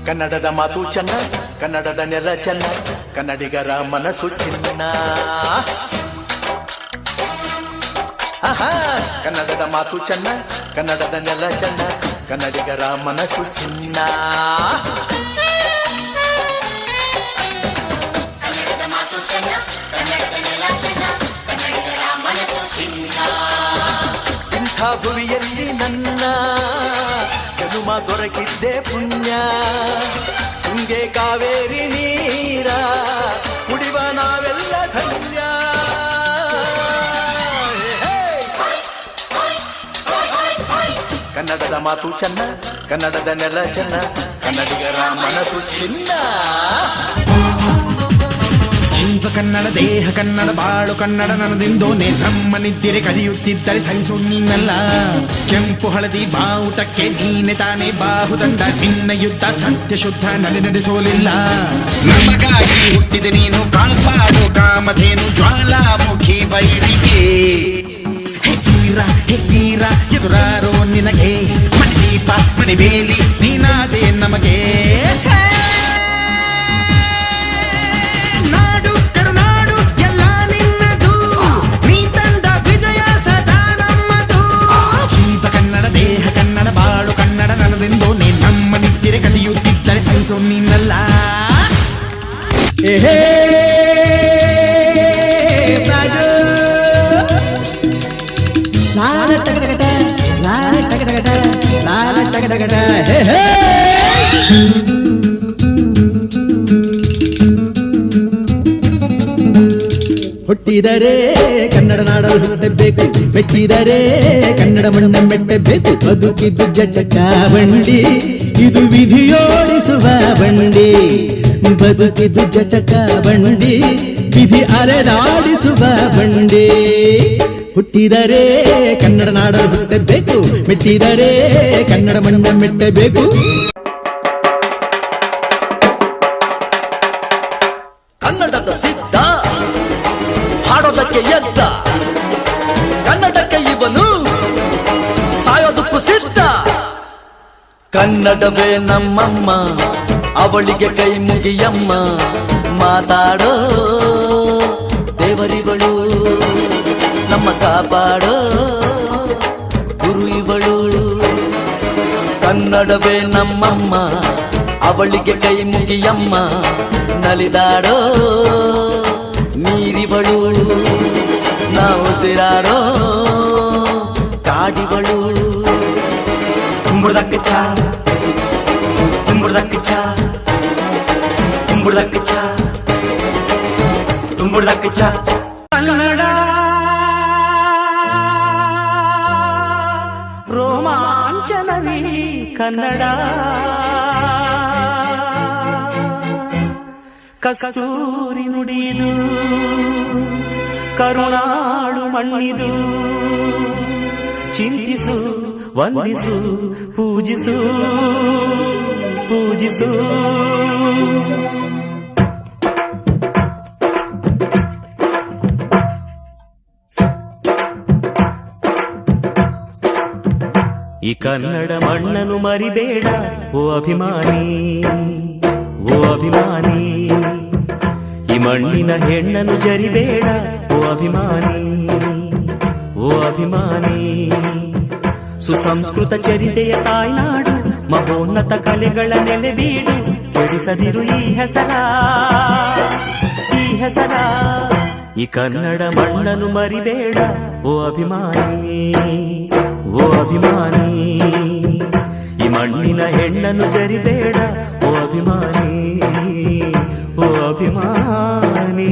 ಕನ್ನಡದ ಮಾತು ಚೆನ್ನ, ಕನ್ನಡದ ನೆಲ ಚೆನ್ನ, ಕನ್ನಡಿಗರ ಮನಸ್ಸು ಚಿನ್ನ. ಕನ್ನಡದ ಮಾತು ಚೆನ್ನ, ಕನ್ನಡದ ನೆಲ ಚೆನ್ನ, ಕನ್ನಡಿಗರ ಮನಸ್ಸು ಚಿನ್ನ. ಕನ್ನಡದ ಮಾತು ಚೆನ್ನ, ಕನ್ನಡದ ನೆಲ ಚೆನ್ನ, ಕನ್ನಡಿಗರ ಮನಸ್ಸು ಚಿನ್ನ. ಇಂಥ ಭುವಿಯಲ್ಲಿ ನನ್ನ ಜನುಮ ದೊರಕಿದ್ದೆ ಪುಣ್ಯ. ತುಂಗೆ ಕಾವೇರಿ ನೀರ ಕುಡಿವ ನಾವೆಲ್ಲ ಧನ್ಯ. ಕನ್ನಡದ ಮಾತು ಚೆನ್ನ, ಕನ್ನಡದ ನೆಲ ಚೆನ್ನ, ಕನ್ನಡಿಗರ ಮನಸ್ಸು ಚಿನ್ನ. ಜೀವ ಕನ್ನಡ, ದೇಹ ಕನ್ನಡ, ಬಾಳು ಕನ್ನಡ ನನ್ನದೆಂದೋನೆ. ನಮ್ಮ ನಿದ್ದಿರೆ ಕಲಿಯುತ್ತಿದ್ದರೆ ಸಹಿಸು ನೀನಲ್ಲ. ಕೆಂಪು ಹಳದಿ ಬಾವುಟಕ್ಕೆ ನೀನೆ ತಾನೇ ಬಾಹುದಂಡ. ನಿನ್ನ ಯುದ್ಧ ಸತ್ಯ ಶುದ್ಧ ನಡೆಸೋಲಿಲ್ಲ. ನಮಗಾಗಿ ಹುಟ್ಟಿದೆ ನೀನು, ಕಾಪಾಡು ಕಾಮಧೇನು ಜ್ವಾಲಾಮುಖಿ ವೈರಿಗೆ. ಹೇ ವೀರ ಎದುರಾರೋ ನಿನಗೆ, ಮಣಿದೀಪ ಮಣಿಬೇಲಿ ನೀನಾದೆ ನಮಗೆ. ನಾಡು ಕರುನಾಡು ಎಲ್ಲ ನಿನ್ನದು, ನೀ ತಂದ ವಿಜಯ ಸದಾ ನಮ್ಮದು. ಜೀವ ಕನ್ನಡ, ದೇಹ ಕನ್ನಡ, ಬಾಳು ಕನ್ನಡ ನನ್ನದೆಂದೋ. ನೀ ನಮ್ಮ ನಿದ್ದಿರೆ ಕಲಿಯುತ್ತಿದ್ದರೆ ಸಹಿಸೋ ನೀನಲ್ಲ. ಹುಟ್ಟಿದರೆ ಕನ್ನಡ ನಾಡಲು ಹುಟ್ಟಬೇಕು, ಮೆಚ್ಚಿದರೆ ಕನ್ನಡ ಮಣ್ಣ ಮೆಟ್ಟಬೇಕು. ಬದುಕಿದ್ದು ಜಟಕ ಬಂಡಿ, ಇದು ವಿಧಿಯೋಡಿಸುವ ಬಂಡಿ. ಬದುಕಿದ್ದು ಜಟಕ ಬಂಡಿ, ವಿಧಿ ಅಲೆದಾಡಿಸುವ ಬಂಡಿ. ಹುಟ್ಟಿದರೆ ಕನ್ನಡ ನಾಡಲು ಹುಟ್ಟಬೇಕು, ಮೆಚ್ಚಿದರೆ ಕನ್ನಡ ಮಣ್ಣ ಮೆಟ್ಟಬೇಕು. ಕನ್ನಡದ ಸಿದ್ಧ ಹಾಡೋದಕ್ಕೆ ಎದ್ದ, ಕನ್ನಡಕ್ಕೆ ಇವನು ಸಾಯೋದಕ್ಕೂ ಸಿದ್ಧ. ಕನ್ನಡವೇ ನಮ್ಮಮ್ಮ, ಅವಳಿಗೆ ಕೈ ಮುಗಿಯಮ್ಮ. ಮಾತಾಡೋ ದೇವರಿಗಳು, ನಮ್ಮ ಕಾಪಾಡೋ ಗುರು ಇವಳು. ಕನ್ನಡವೇ ನಮ್ಮಮ್ಮ, ಅವಳಿಗೆ ಕೈ ಮುಗಿಯಮ್ಮ. ನಲಿದಾಡೋ ನೀರಿವಳು, ನಾವು ಉಸಿರಾಡೋ ಕಾಡಿವಳು. ತುಂಬುದಕ್ಕೆ ಚಾ, ತುಂಬುದಕ್ಕೆ ಚಾ, ತುಂಬುದಕ್ಕೆ ಚಾ, ತುಂಬುದಕ್ಕೆ ಚಾ. ಕನ್ನಡ ರೋಮಾಂಚನವೇ ಕನ್ನಡ. ಕಸ್ತೂರಿ ನುಡಿದು ಕರುಣಾಳು ಮಣ್ಣಿದು. ಚಿಂತಿಸು ವಂದಿಸು ಪೂಜಿಸು ಪೂಜಿಸು. ಈ ಕನ್ನಡ ಮಣ್ಣನ್ನು ಮರಿಬೇಡ ಓ ಅಭಿಮಾನಿ, ಓ ಅಭಿಮಾನಿ. ಈ ಮಣ್ಣಿನ ಹೆಣ್ಣನ್ನು ಜರಿಬೇಡ ಓ ಅಭಿಮಾನಿ, ಓ ಅಭಿಮಾನಿ. ಸುಸಂಸ್ಕೃತ ಚರಿತೆಯ ತಾಯ್ನಾಡು, ಮಹೋನ್ನತ ಕಲೆಗಳ ನೆಲೆಬೀಡು. ಕೆಡಿಸದಿರು ಈ ಹೆಸರ, ಈ ಹೆಸರ. ಈ ಕನ್ನಡ ಮಣ್ಣನ್ನು ಮರಿಬೇಡ ಓ ಅಭಿಮಾನಿ, ಓ ಅಭಿಮಾನಿ. ಈ ಮಣ್ಣಿನ ಹೆಣ್ಣನ್ನು ಜರಿಬೇಡ ಓ ಅಭಿಮಾನಿ, ಓ ಅಭಿಮಾನಿ.